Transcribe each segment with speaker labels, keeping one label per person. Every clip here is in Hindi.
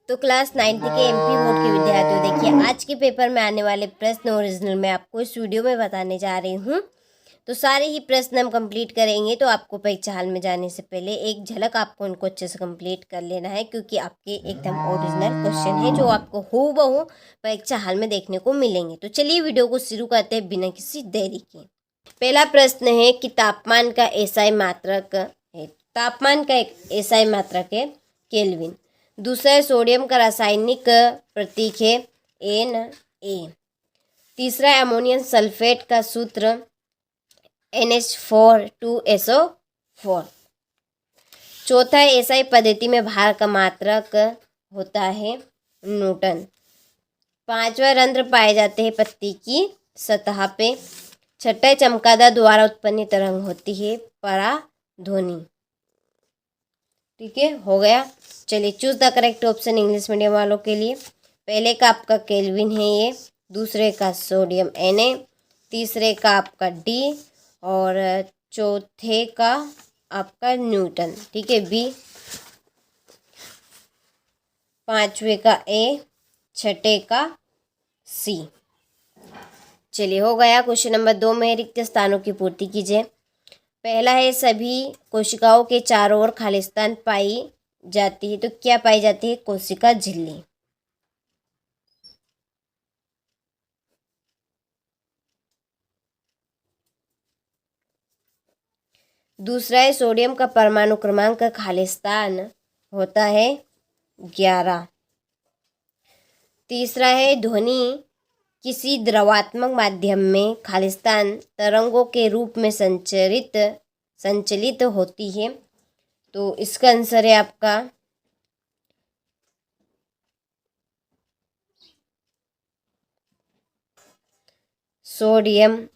Speaker 1: तो क्लास 9th के एमपी बोर्ड के विद्यार्थियों, देखिए आज के पेपर में आने वाले प्रश्न ओरिजिनल मैं आपको इस वीडियो में बताने जा रही हूँ। तो सारे ही प्रश्न हम कंप्लीट करेंगे। तो आपको परीक्षा हाल में जाने से पहले एक झलक आपको उनको अच्छे से कंप्लीट कर लेना है, क्योंकि आपके एकदम ओरिजिनल क्वेश्चन है जो आपको हूबहू परीक्षा हाल में देखने को मिलेंगे। तो चलिए वीडियो को शुरू करते हैं बिना किसी देरी के। पहला प्रश्न है कि तापमान का एसआई मात्रक है। तापमान का एक एसआई मात्रक है केल्विन। दूसरा है सोडियम का रासायनिक प्रतीक है Na। तीसरा है अमोनियम सल्फेट का सूत्र NH4 2SO4। चौथा है एसआई पद्धति में भार का मात्रक होता है न्यूटन। पांचवा रंध्र पाए जाते हैं पत्ती की सतह पे। छठा चमगादड़ द्वारा उत्पन्न तरंग होती है पराध्वनि। ठीक है, हो गया। चलिए choose the correct option English medium वालों के लिए। पहले का आपका केल्विन है ये, दूसरे का सोडियम Na, तीसरे का आपका D और चौथे का आपका न्यूटन। ठीक है, B, पांचवे का A, छठे का C। चलिए हो गया। क्वेश्चन नंबर 2 में रिक्त स्थानों की पूर्ति कीजिए। पहला है सभी कोशिकाओं के चारों ओर खालिस्तान पाई जाती है। तो क्या पाई जाती है? कोशिका झिल्ली। दूसरा है सोडियम का परमाणु क्रमांक खालिस्तान होता है 11। तीसरा है ध्वनि किसी द्रवात्मक माध्यम में खालिस्तान तरंगों के रूप में संचलित होती है। तो इसका आंसर है आपका sodium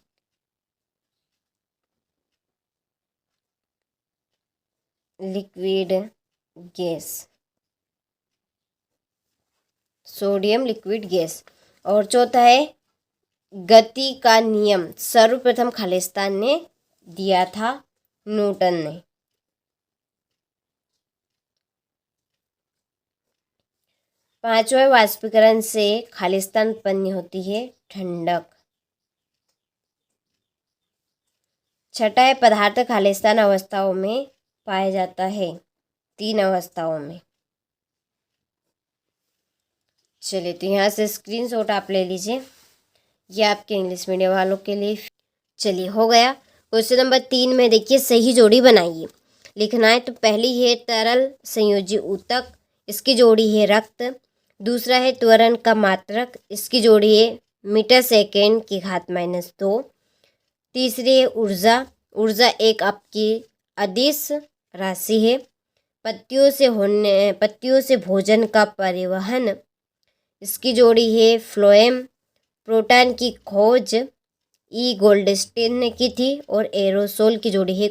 Speaker 1: liquid gas. Sodium liquid gas. और चौथा है गति का नियम सर्वप्रथम खालिस्तान ने दिया था न्यूटन ने। पांचवा वाष्पीकरण से खालिस्तान उत्पन्न होती है ठंडक। छठा है पदार्थ खालिस्तान अवस्थाओं में पाया जाता है, 3 अवस्थाओं में। चलिए तो यहाँ से स्क्रीनशॉट आप ले लीजिए, ये आपके इंग्लिश मीडियम वालों के लिए। चलिए हो गया। क्वेश्चन नंबर 3 में देखिए सही जोड़ी बनाइए, लिखना है। तो पहली है तरल संयोजी ऊतक, इसकी जोड़ी है रक्त। दूसरा है त्वरण का मात्रक, इसकी जोड़ी है मीटर सेकेंड की घात -2। तीसरी है ऊर्जा, ऊर्जा एक आपकी अदिश राशि है। पत्तियों से भोजन का परिवहन, इसकी जोड़ी है फ्लोएम। प्रोटॉन की खोज ई गोल्डस्टीन ने की थी। और एरोसोल की जोड़ी है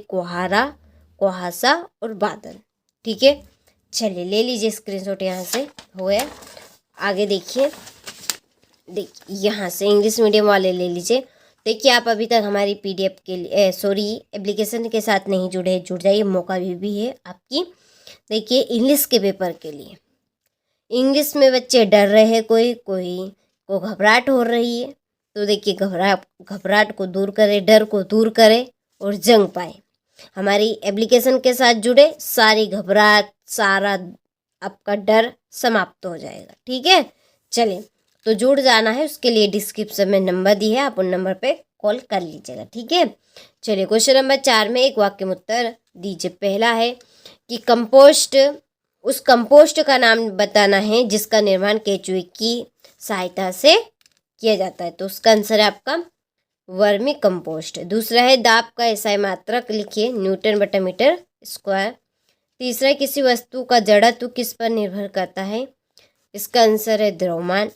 Speaker 1: कुहासा और बादल। ठीक है, चलिए ले लीजिए स्क्रीनशॉट, यहाँ से हो गया। आगे देखिए यहाँ से इंग्लिश मीडियम वाले ले लीजिए। देखिए आप अभी तक हमारी PDF के लिए एप्लीकेशन के साथ नहीं जुड़े, जुड़ जाइए, मौका भी है आपकी। देखिए इंग्लिश के पेपर के लिए, इंग्लिश में बच्चे डर रहे हैं, कोई को घबराहट हो रही है। तो देखिए घबराहट को दूर करे, डर को दूर करे और जंग पाए। हमारी एप्लीकेशन के साथ जुड़े, सारी घबराहट, सारा आपका डर समाप्त हो जाएगा। ठीक है, चलिए तो जुड़ जाना है, उसके लिए डिस्क्रिप्शन में नंबर दी है, आप उन नंबर पे कॉल कर लीजिएगा। ठीक है, चलिए क्वेश्चन नंबर 4 में एक वाक्य में उत्तर दीजिए। पहला है कि उस कंपोस्ट का नाम बताना है जिसका निर्माण केचुए की सहायता से किया जाता है। तो उसका आंसर है आपका वर्मी कंपोस्ट। दूसरा है दाब का एसआई मात्रक लिखिए, Nm/m²। तीसरा किसी वस्तु का जड़त्व किस पर निर्भर करता है, इसका आंसर है द्रव्यमान।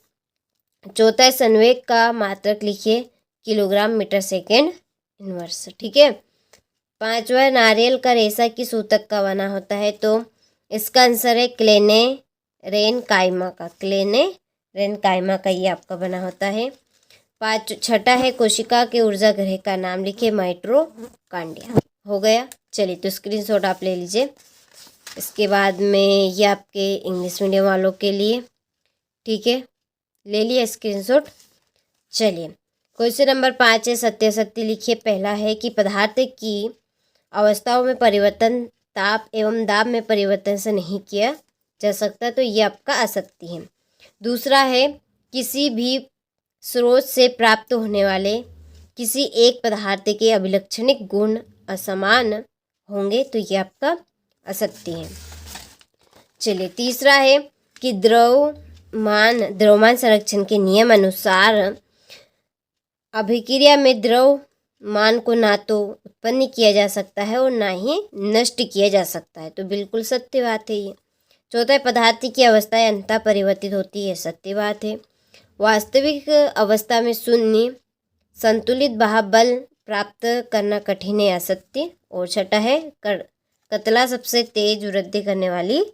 Speaker 1: चौथा है संवेग का मात्रक लिखिए, kg/s²। ठीक है, पांचवा नारियल का रेशा किस ऊतक का बना होता है, तो इसका आंसर है क्लेनेरेनकाइमा का ये आपका बना होता है। छठा है कोशिका के ऊर्जा गृह का नाम लिखिए, माइटोकॉन्ड्रिया। हो गया। चलिए तो स्क्रीनशॉट आप ले लीजिए। इसके बाद में ये आपके इंग्लिश मीडियम वालों के लिए, ठीक है, ले लिया स्क्रीनशॉट। चलिए क्वेश्चन नंबर 5 है, सत्यासत्य लिखिए। पहला है कि पदार्थ की अवस्थाओं में परिवर्तन ताप एवं दाब में परिवर्तन से नहीं किया जा सकता, तो ये आपका असत्य है। दूसरा है, किसी भी स्रोत से प्राप्त होने वाले किसी एक पदार्थ के अभिलक्षणिक गुण असमान होंगे, तो ये आपका असत्य है। चलिए तीसरा है कि द्रव्यमान संरक्षण के नियम अनुसार अभिक्रिया में द्रव्यमान को ना तो उत्पन्न किया जा सकता है और ना ही नष्ट किया जा सकता है, तो बिल्कुल सत्य बात है ये। चौथा है, पदार्थ की अवस्थाएं अंततः परिवर्तित होती है, सत्य बात है। वास्तविक अवस्था में शून्य संतुलित बाह्य प्राप्त करना कठिन है, असत्य। और छठा है, कतला सबसे तेज वृद्धि करने वाली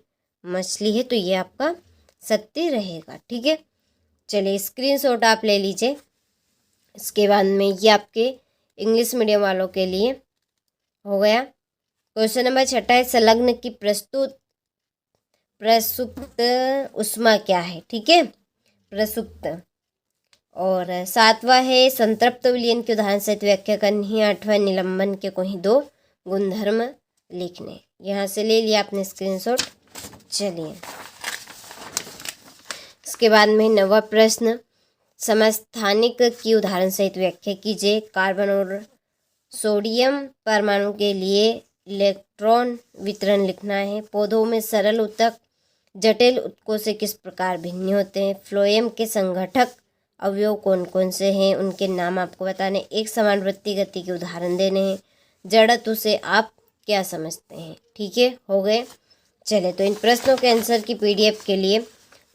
Speaker 1: मछली है, तो ये आपका सत्य रहेगा, ठीक है। चलिए स्क्रीनशॉट आप ले लीजिए। इसके बाद में ये आपके इंग्लिश मीडियम वालों के लिए हो गया। क्वेश्चन नंबर 6 है, संलग्न की प्रसुप्त उष्मा क्या है, ठीक है, प्रसुप्त। और 7वां है, संतृप्त विलयन के उदाहरण सहित व्याख्या करनी है। 8वां, निलंबन के कोई 2 गुणधर्म लिखने। यहाँ से ले लिया आपने स्क्रीनशॉट। चलिए इसके बाद में 9वां प्रश्न, समस्थानिक की उदाहरण सहित व्याख्या कीजिए। कार्बन और सोडियम परमाणु के लिए इलेक्ट्रॉन वितरण लिखना है। पौधों में सरल ऊतक जटिल ऊतकों से किस प्रकार भिन्न होते हैं। फ्लोएम के संगठक अवयव कौन कौन से हैं, उनके नाम आपको बताने। एक समान वृत्तीय गति के उदाहरण देने हैं। जड़त्व से आप क्या समझते हैं, ठीक है, हो गए। चले तो इन प्रश्नों के आंसर की PDF के लिए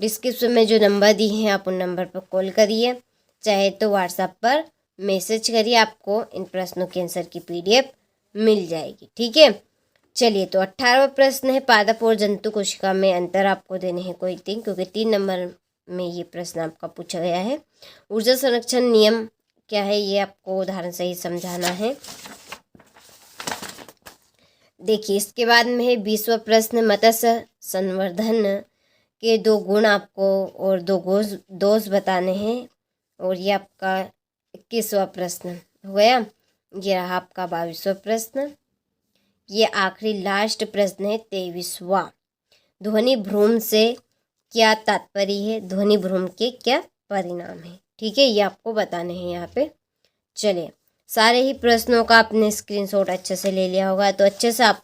Speaker 1: डिस्क्रिप्शन में जो नंबर दिए हैं आप उन नंबर पर कॉल करिए, चाहे तो व्हाट्सएप पर मैसेज करिए, आपको इन प्रश्नों के आंसर की PDF मिल जाएगी, ठीक है। चलिए तो 18वां प्रश्न है, पादप और जंतु कोशिका में अंतर आपको देने हैं कोई 3, क्योंकि 3 नंबर में ये प्रश्न आपका पूछा गया है। ऊर्जा संरक्षण नियम क्या है, ये आपको उदाहरण से ही समझाना है। देखिए इसके बाद में है 20वां प्रश्न, मत्स्य संवर्धन के 2 गुण आपको और 2 दोष बताने हैं। और ये आपका 21वां प्रश्न हो गया। ये रहा आपका 22वां प्रश्न। ये आखिरी लास्ट प्रश्न है 23वां। ध्वनि भ्रूण से क्या तात्पर्य है, ध्वनि भ्रूण के क्या परिणाम है, ठीक है, ये आपको बताने हैं यहाँ पे। चलिए सारे ही प्रश्नों का आपने स्क्रीनशॉट अच्छे से ले लिया होगा, तो अच्छे से आप